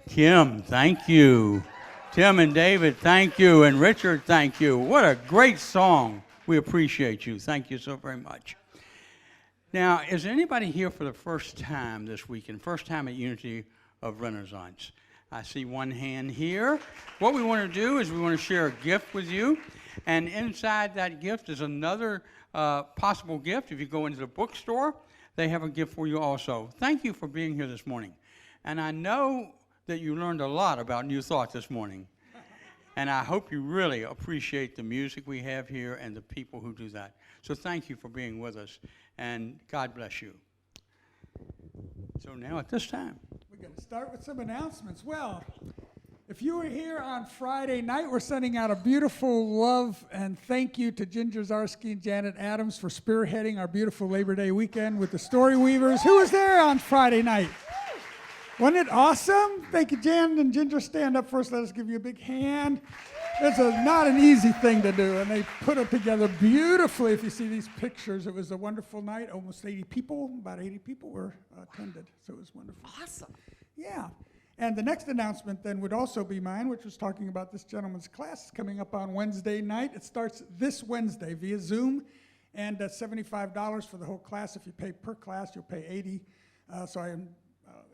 Kim, thank you. Tim and David, thank you. And Richard, thank you. What a great song. We appreciate you. Thank you so very much. Now, is there anybody here for the first time this weekend? First time at Unity of Renaissance? I see one hand here. What we want to do is we want to share a gift with you. And inside that gift is another possible gift. If you go into the bookstore, they have a gift for you also. Thank you for being here this morning. And I know that you learned a lot about New Thought this morning. And I hope you really appreciate the music we have here and the people who do that. So thank you for being with us, and God bless you. So now at this time, We're going to start with some announcements. Well, if you were here on Friday night, we're sending out a beautiful love and thank you to Ginger Zarski and Janet Adams for spearheading our beautiful Labor Day weekend with the Story Weavers. Who was there on Friday night? Wasn't it awesome? Thank you, Jan and Ginger. Stand up first. Let us give you a big hand. It's not an easy thing to do, and they put it together beautifully. If you see these pictures, it was a wonderful night. Almost 80 people, about 80 people were attended, so it was wonderful. Awesome. Yeah. And the next announcement then would also be mine, which was talking about this gentleman's class coming up on Wednesday night. It starts this Wednesday via Zoom, and $75 for the whole class. If you pay per class, you'll pay $80. So I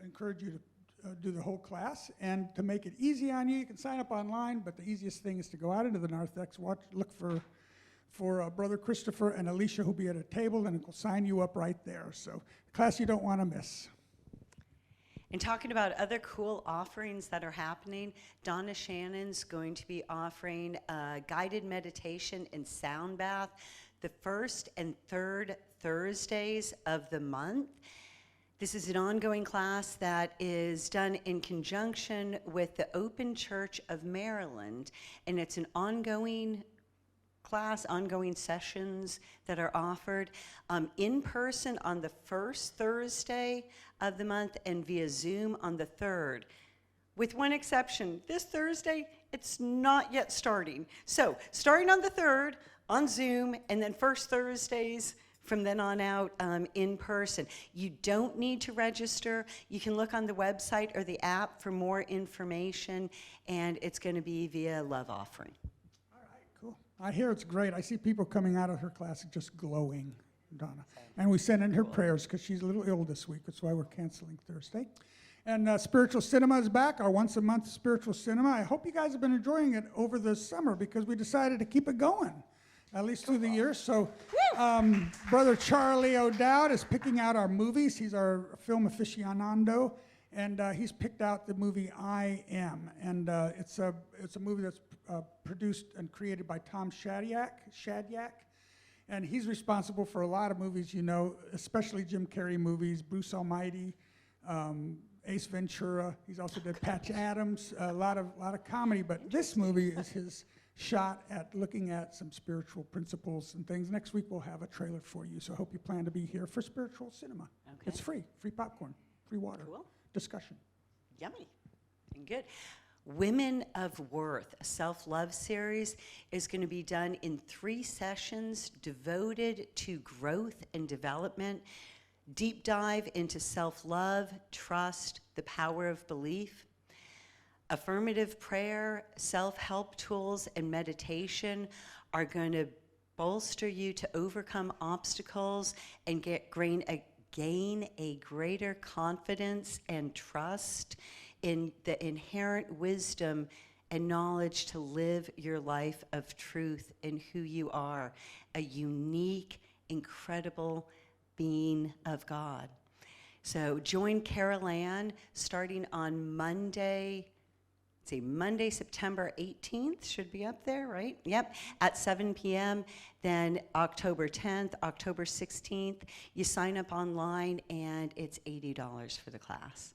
encourage you to do the whole class. And to make it easy on you, you can sign up online, but the easiest thing is to go out into the narthex, look for Brother Christopher and Alicia, who'll be at a table, and will sign you up right there. So class you don't want to miss. And talking about other cool offerings that are happening, Donna Shannon's going to be offering a guided meditation and sound bath the first and third Thursdays of the month. This is an ongoing class that is done in conjunction with the Open Church of Maryland, and it's an ongoing class, ongoing sessions that are offered in person on the first Thursday of the month and via Zoom on the third. With one exception, this Thursday, it's not yet starting. So starting on the third on Zoom, and then first Thursdays from then on out in person. You don't need to register. You can look on the website or the app for more information, and it's going to be via love offering. All right, cool. I hear it's great. I see people coming out of her class just glowing, Donna. And we send in her prayers because she's a little ill this week. That's why we're canceling Thursday. And Spiritual Cinema is back, our once-a-month Spiritual Cinema. I hope you guys have been enjoying it over the summer because we decided to keep it going, at least through the year. So Brother Charlie O'Dowd is picking out our movies. He's our film aficionado, and he's picked out the movie I Am. And it's a movie that's produced and created by Tom Shadyac. And he's responsible for a lot of movies, you know, especially Jim Carrey movies, Bruce Almighty, Ace Ventura. He's also did Patch Adams, a lot of comedy. But this movie is his shot at looking at some spiritual principles and things. Next week we'll have a trailer for you, so I hope you plan to be here for Spiritual Cinema. Okay. It's free popcorn, free water, cool. Discussion. Yummy and good. Women of Worth, a self-love series, is going to be done in 3 sessions devoted to growth and development. Deep dive into self-love, trust, the power of belief. Affirmative prayer, self-help tools, and meditation are going to bolster you to overcome obstacles and gain a greater confidence and trust in the inherent wisdom and knowledge to live your life of truth in who you are, a unique, incredible being of God. So join Carol Ann starting on Monday, see, Monday, September 18th should be up there, right? Yep, at 7 p.m. Then October 10th, October 16th. You sign up online, and it's $80 for the class.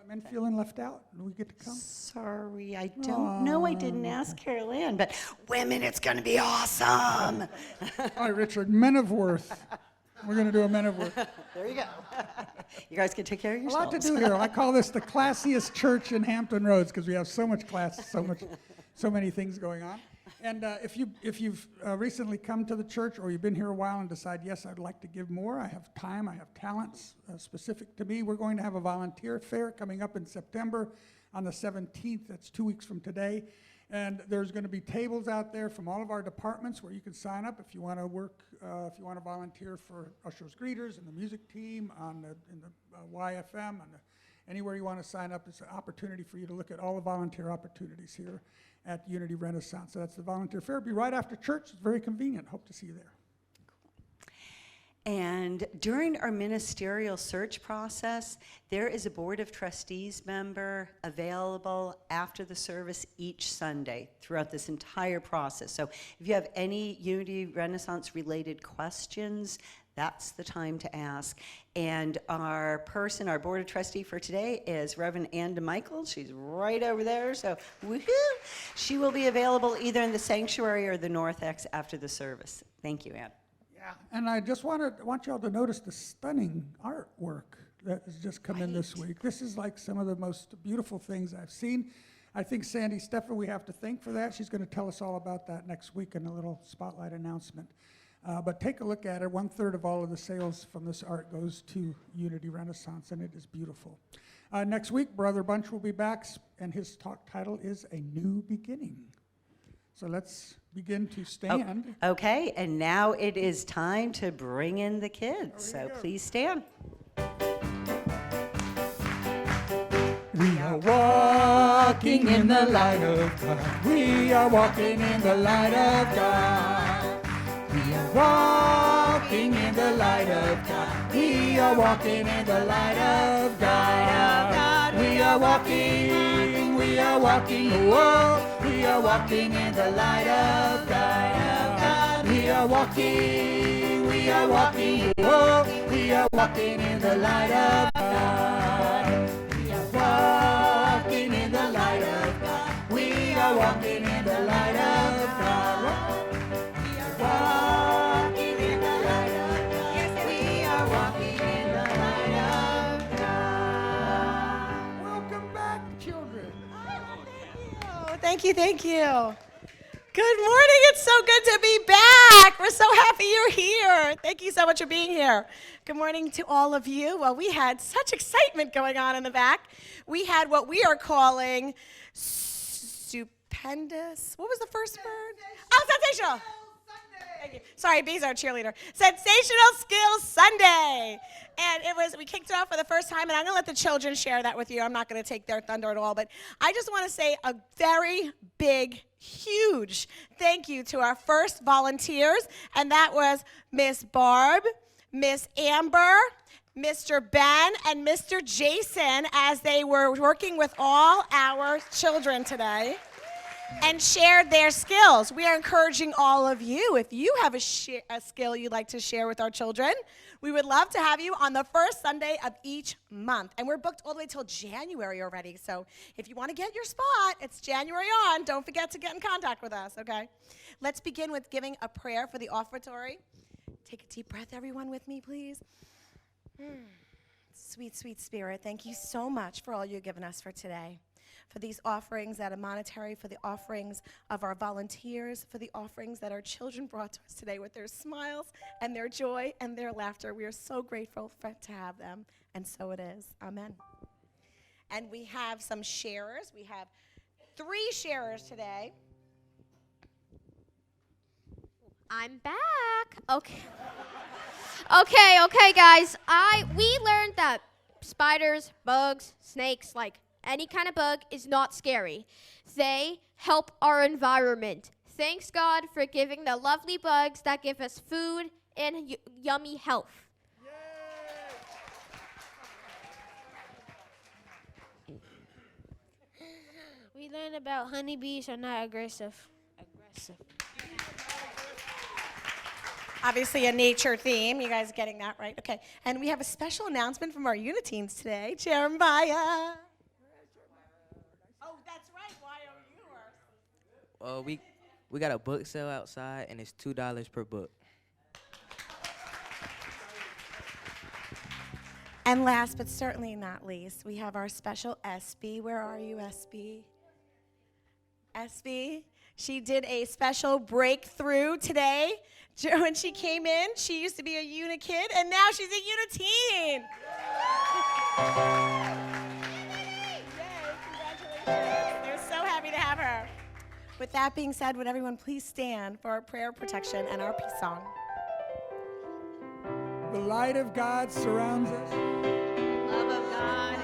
Men feeling left out? Do we get to come? Sorry, I don't know. I didn't ask Carol Ann, but women, it's going to be awesome. All right, Richard, Men of Worth. We're going to do a Men of Worth. There you go. You guys can take care of A yourselves. lot to do here. I call this the classiest church in Hampton Roads because we have so much class, so many things going on. And if you've recently come to the church or you've been here a while and decide, yes, I'd like to give more, I have time, I have talents specific to me, we're going to have a volunteer fair coming up in September on the 17th. That's 2 weeks from today. And there's going to be tables out there from all of our departments where you can sign up if you want to work, if you want to volunteer for ushers, greeters, and the music team, in the YFM, anywhere you want to sign up. It's an opportunity for you to look at all the volunteer opportunities here at Unity Renaissance. So that's the volunteer fair. It'll be right after church. It's very convenient. Hope to see you there. And during our ministerial search process, there is a Board of Trustees member available after the service each Sunday throughout this entire process. So if you have any Unity Renaissance related questions, that's the time to ask. And our Board of Trustee for today is Reverend Ann DeMichael. She's right over there, so woohoo! She will be available either in the sanctuary or the North X after the service. Thank you, Ann. Yeah, and I just want y'all to notice the stunning artwork that has just come in this week. This is like some of the most beautiful things I've seen. I think Sandy Stefan we have to thank for that. She's going to tell us all about that next week in a little spotlight announcement. But take a look at it. 1/3 of all of the sales from this art goes to Unity Renaissance, and it is beautiful. Next week, Brother Bunch will be back, and his talk title is A New Beginning. So let's begin to stand. Okay, and now it is time to bring in the kids. So please stand. We are walking in the light of God. We are walking in the light of God. We are walking in the light of God. We are walking in the light of God. We are walking, the world. We are walking in the light of God. We are walking, the world. We are walking in the light of God. We are walking in the light of God. We are walking in the light of God. We are walking in the light of God. Yes, we are walking in the light of God. Welcome back, children. Thank you, thank you. Good morning, it's so good to be back. We're so happy you're here. Thank you so much for being here. Good morning to all of you. Well, we had such excitement going on in the back. We had what we are calling stupendous, what was the first word? Oh, sensational. Thank you. Sorry, B's our cheerleader. Sensational Skills Sunday. And we kicked it off for the first time, and I'm going to let the children share that with you. I'm not going to take their thunder at all, but I just want to say a very big, huge thank you to our first volunteers, and that was Miss Barb, Miss Amber, Mr. Ben, and Mr. Jason as they were working with all our children today and shared their skills. We are encouraging all of you, if you have a skill you'd like to share with our children, we would love to have you on the first Sunday of each month. And we're booked all the way till January already. So if you want to get your spot, it's January on. Don't forget to get in contact with us, okay? Let's begin with giving a prayer for the offertory. Take a deep breath, everyone, with me, please. Sweet, sweet Spirit, thank you so much for all you've given us for today. For these offerings that are monetary, for the offerings of our volunteers, for the offerings that our children brought to us today with their smiles and their joy and their laughter. We are so grateful to have them, and so it is. Amen. And we have some sharers. We have 3 sharers today. I'm back. Okay. Okay, guys. We learned that spiders, bugs, snakes, like any kind of bug is not scary. They help our environment. Thanks God for giving the lovely bugs that give us food and yummy health. We learned about honeybees are not aggressive. Obviously a nature theme. You guys getting that right? Okay. And we have a special announcement from our uniteens today. Jeremiah. Oh, that's right. Why are you? We got a book sale outside, and it's $2 per book. And last but certainly not least, we have our special SB. Where are you, SB? SB, she did a special breakthrough today. When she came in, she used to be a uni kid, and now she's a uniteen. Yay, congratulations. They're so happy to have her. With that being said, would everyone please stand for our prayer of protection and our peace song? The light of God surrounds us. Love of God